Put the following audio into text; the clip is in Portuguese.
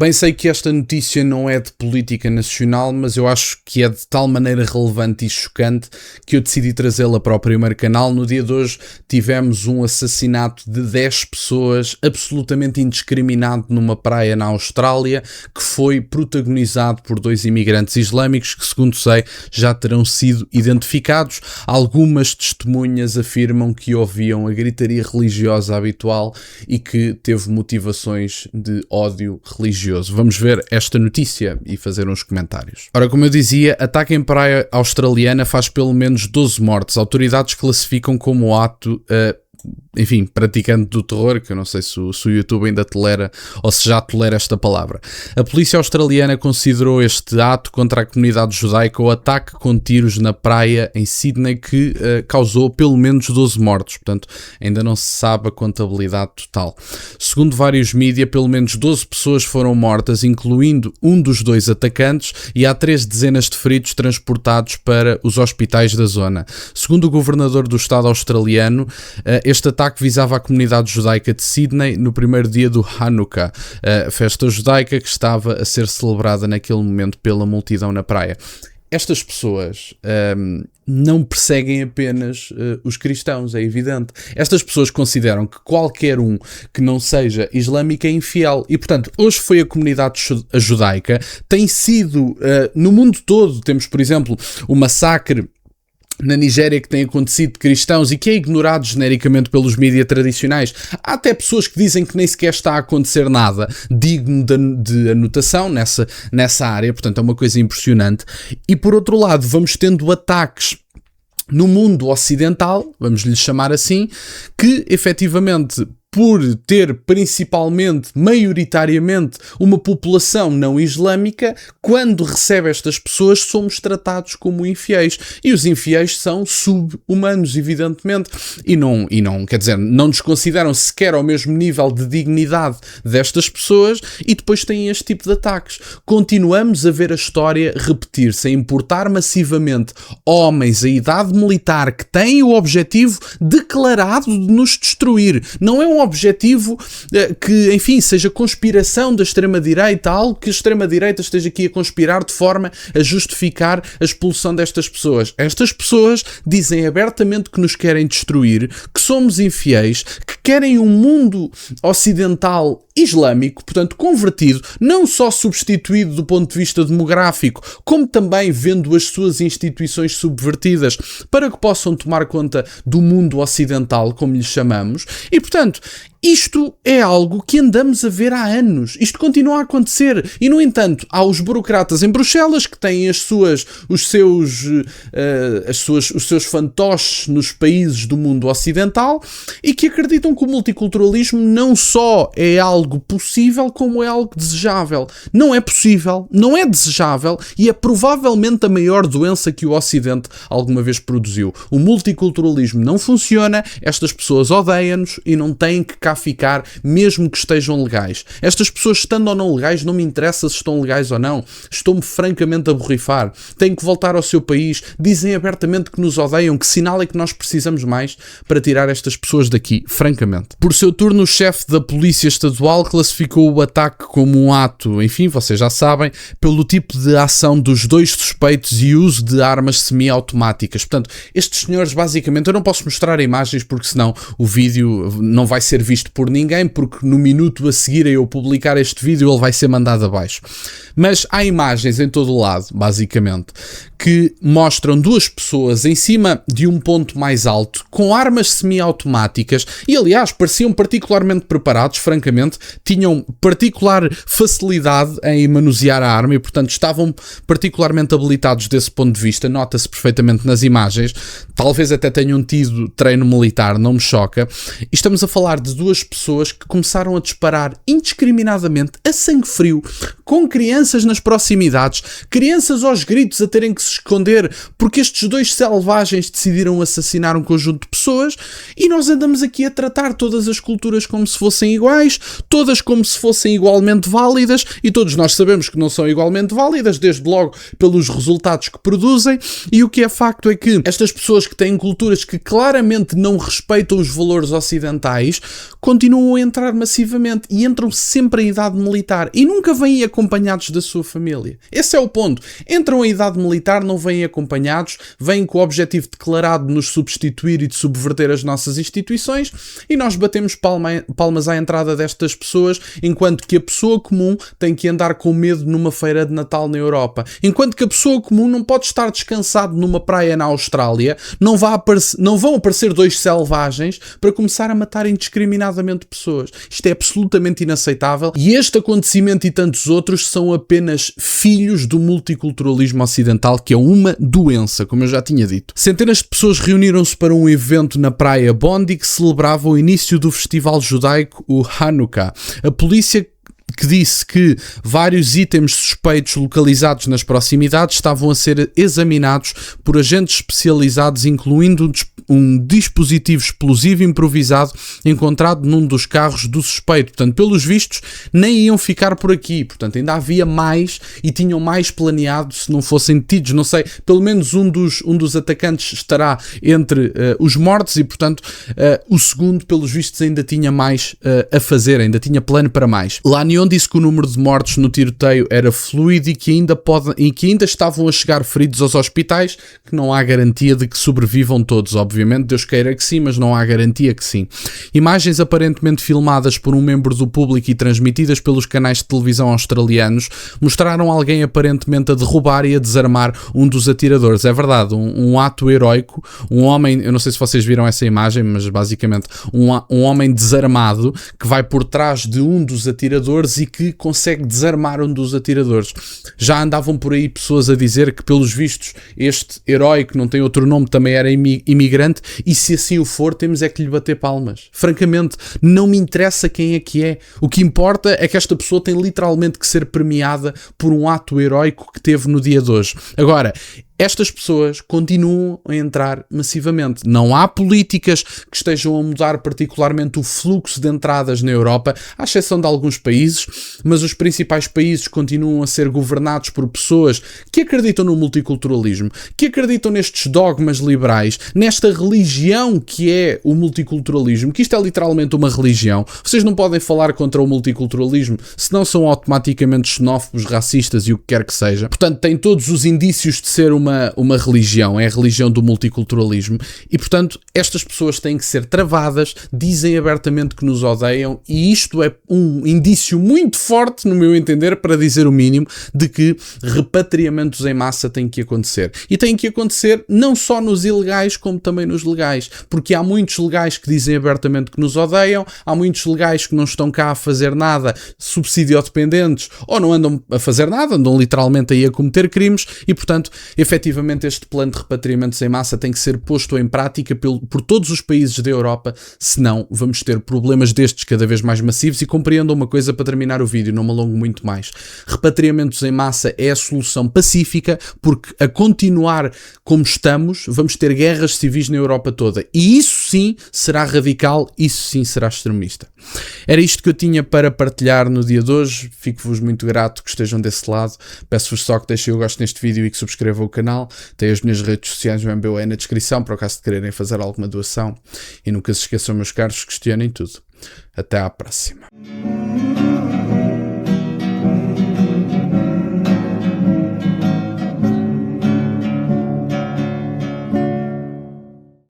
Bem, sei que esta notícia não é de política nacional, mas eu acho que é de tal maneira relevante e chocante que eu decidi trazê-la para o primeiro canal. No dia de hoje tivemos um assassinato de 10 pessoas absolutamente indiscriminado numa praia na Austrália, que foi protagonizado por 2 imigrantes islâmicos que, segundo sei, já terão sido identificados. Algumas testemunhas afirmam que ouviam a gritaria religiosa habitual e que teve motivações de ódio religioso. Vamos ver esta notícia e fazer uns comentários. Ora, como eu dizia, ataque em praia australiana faz pelo menos 12 mortes. Autoridades classificam como ato, praticante do terror, que eu não sei se o YouTube ainda tolera ou se já tolera esta palavra. A polícia australiana considerou este ato contra a comunidade judaica o ataque com tiros na praia em Sydney que causou pelo menos 12 mortos, portanto ainda não se sabe a contabilidade total. Segundo vários mídia, pelo menos 12 pessoas foram mortas, incluindo um dos 2 atacantes, e há 3 dezenas de feridos transportados para os hospitais da zona. Segundo o governador do estado australiano, este ataque visava a comunidade judaica de Sydney no primeiro dia do Hanukkah, a festa judaica que estava a ser celebrada naquele momento pela multidão na praia. Estas pessoas não perseguem apenas os cristãos, é evidente. Estas pessoas consideram que qualquer um que não seja islâmico é infiel. E, portanto, hoje foi a comunidade judaica. Tem sido, no mundo todo, temos, por exemplo, o massacre na Nigéria que tem acontecido de cristãos e que é ignorado genericamente pelos mídias tradicionais. Há até pessoas que dizem que nem sequer está a acontecer nada digno de anotação nessa área, portanto é uma coisa impressionante. E por outro lado, vamos tendo ataques no mundo ocidental, vamos lhe chamar assim, que efetivamente, por ter principalmente, maioritariamente, uma população não islâmica, quando recebe estas pessoas somos tratados como infiéis. E os infiéis são sub-humanos, evidentemente, e não, quer dizer, não nos consideram sequer ao mesmo nível de dignidade destas pessoas e depois têm este tipo de ataques. Continuamos a ver a história repetir-se, a importar massivamente homens à idade militar que têm o objetivo declarado de nos destruir. Não é um objetivo que, enfim, seja conspiração da extrema-direita, algo que a extrema-direita esteja aqui a conspirar de forma a justificar a expulsão destas pessoas. Estas pessoas dizem abertamente que nos querem destruir, que somos infiéis, que querem um mundo ocidental islâmico, portanto convertido, não só substituído do ponto de vista demográfico, como também vendo as suas instituições subvertidas para que possam tomar conta do mundo ocidental, como lhe chamamos, e portanto isto é algo que andamos a ver há anos. Isto continua a acontecer. E, no entanto, há os burocratas em Bruxelas que têm os seus fantoches nos países do mundo ocidental e que acreditam que o multiculturalismo não só é algo possível, como é algo desejável. Não é possível, não é desejável e é provavelmente a maior doença que o Ocidente alguma vez produziu. O multiculturalismo não funciona, estas pessoas odeiam-nos e não têm que ficar, mesmo que estejam legais. Estas pessoas, estando ou não legais, não me interessa se estão legais ou não. Estou-me francamente a borrifar. Têm que voltar ao seu país. Dizem abertamente que nos odeiam. Que sinal é que nós precisamos mais para tirar estas pessoas daqui, francamente? Por seu turno, o chefe da Polícia Estadual classificou o ataque como um ato, enfim, vocês já sabem, pelo tipo de ação dos 2 suspeitos e uso de armas semiautomáticas. Portanto, estes senhores, basicamente, eu não posso mostrar imagens porque senão o vídeo não vai ser visto por ninguém, porque no minuto a seguir a eu publicar este vídeo ele vai ser mandado abaixo. Mas há imagens em todo o lado, basicamente, que mostram 2 pessoas em cima de um ponto mais alto, com armas semiautomáticas, e aliás pareciam particularmente preparados, francamente, tinham particular facilidade em manusear a arma e portanto estavam particularmente habilitados desse ponto de vista, nota-se perfeitamente nas imagens, talvez até tenham tido treino militar, não me choca. E estamos a falar de 2 pessoas que começaram a disparar indiscriminadamente, a sangue frio, com crianças nas proximidades, crianças aos gritos a terem que se esconder porque estes 2 selvagens decidiram assassinar um conjunto de pessoas, e nós andamos aqui a tratar todas as culturas como se fossem iguais, todas como se fossem igualmente válidas, e todos nós sabemos que não são igualmente válidas, desde logo pelos resultados que produzem, e o que é facto é que estas pessoas que têm culturas que claramente não respeitam os valores ocidentais continuam a entrar massivamente e entram sempre em idade militar e nunca vêm acompanhados da sua família. Esse é o ponto. Entram em idade militar, não vêm acompanhados, vêm com o objetivo declarado de nos substituir e de subverter as nossas instituições e nós batemos palmas à entrada destas pessoas, enquanto que a pessoa comum tem que andar com medo numa feira de Natal na Europa. Enquanto que a pessoa comum não pode estar descansado numa praia na Austrália, não vão aparecer dois selvagens para começar a matar indiscriminadamente pessoas. Isto é absolutamente inaceitável e este acontecimento e tantos outros são apenas filhos do multiculturalismo ocidental, que é uma doença, como eu já tinha dito. Centenas de pessoas reuniram-se para um evento na praia Bondi que celebrava o início do festival judaico, o Hanukkah. A polícia que disse que vários itens suspeitos localizados nas proximidades estavam a ser examinados por agentes especializados, incluindo um dispositivo explosivo improvisado encontrado num dos carros do suspeito. Portanto, pelos vistos, nem iam ficar por aqui. Portanto, ainda havia mais e tinham mais planeado se não fossem detidos. Não sei, pelo menos um dos atacantes estará entre os mortos e, portanto, o segundo, pelos vistos, ainda tinha mais a fazer, ainda tinha plano para mais. Lannion disse que o número de mortos no tiroteio era fluido e que ainda estavam a chegar feridos aos hospitais, que não há garantia de que sobrevivam todos, obviamente. Deus queira que sim, mas não há garantia que sim. Imagens aparentemente filmadas por um membro do público e transmitidas pelos canais de televisão australianos mostraram alguém aparentemente a derrubar e a desarmar um dos atiradores. É verdade, um ato heroico, um homem, eu não sei se vocês viram essa imagem, mas basicamente um homem desarmado que vai por trás de um dos atiradores e que consegue desarmar um dos atiradores. Já andavam por aí pessoas a dizer que, pelos vistos, este herói, que não tem outro nome, também era imigrante, e se assim o for, temos é que lhe bater palmas. Francamente, não me interessa quem é que é. O que importa é que esta pessoa tem literalmente que ser premiada por um ato heróico que teve no dia de hoje. Agora, estas pessoas continuam a entrar massivamente. Não há políticas que estejam a mudar particularmente o fluxo de entradas na Europa, à exceção de alguns países, mas os principais países continuam a ser governados por pessoas que acreditam no multiculturalismo, que acreditam nestes dogmas liberais, nesta religião que é o multiculturalismo, que isto é literalmente uma religião. Vocês não podem falar contra o multiculturalismo, senão são automaticamente xenófobos, racistas e o que quer que seja. Portanto, tem todos os indícios de ser uma religião, é a religião do multiculturalismo e, portanto, estas pessoas têm que ser travadas, dizem abertamente que nos odeiam e isto é um indício muito forte, no meu entender, para dizer o mínimo, de que repatriamentos em massa têm que acontecer. E têm que acontecer não só nos ilegais, como também nos legais, porque há muitos legais que dizem abertamente que nos odeiam, há muitos legais que não estão cá a fazer nada, subsidiodependentes, ou não andam a fazer nada, andam literalmente aí a cometer crimes e, portanto, efetivamente este plano de repatriamentos em massa tem que ser posto em prática por todos os países da Europa, senão vamos ter problemas destes cada vez mais massivos. E compreendam uma coisa para terminar o vídeo, não me alongo muito mais. Repatriamentos em massa é a solução pacífica, porque a continuar como estamos, vamos ter guerras civis na Europa toda. E isso sim será radical, isso sim será extremista. Era isto que eu tinha para partilhar no dia de hoje. Fico-vos muito grato que estejam desse lado. Peço-vos só que deixem o gosto neste vídeo e que subscrevam o canal. Tem as minhas redes sociais, o MBA na descrição, para o caso de quererem fazer alguma doação. E nunca se esqueçam, meus caros, questionem tudo. Até à próxima.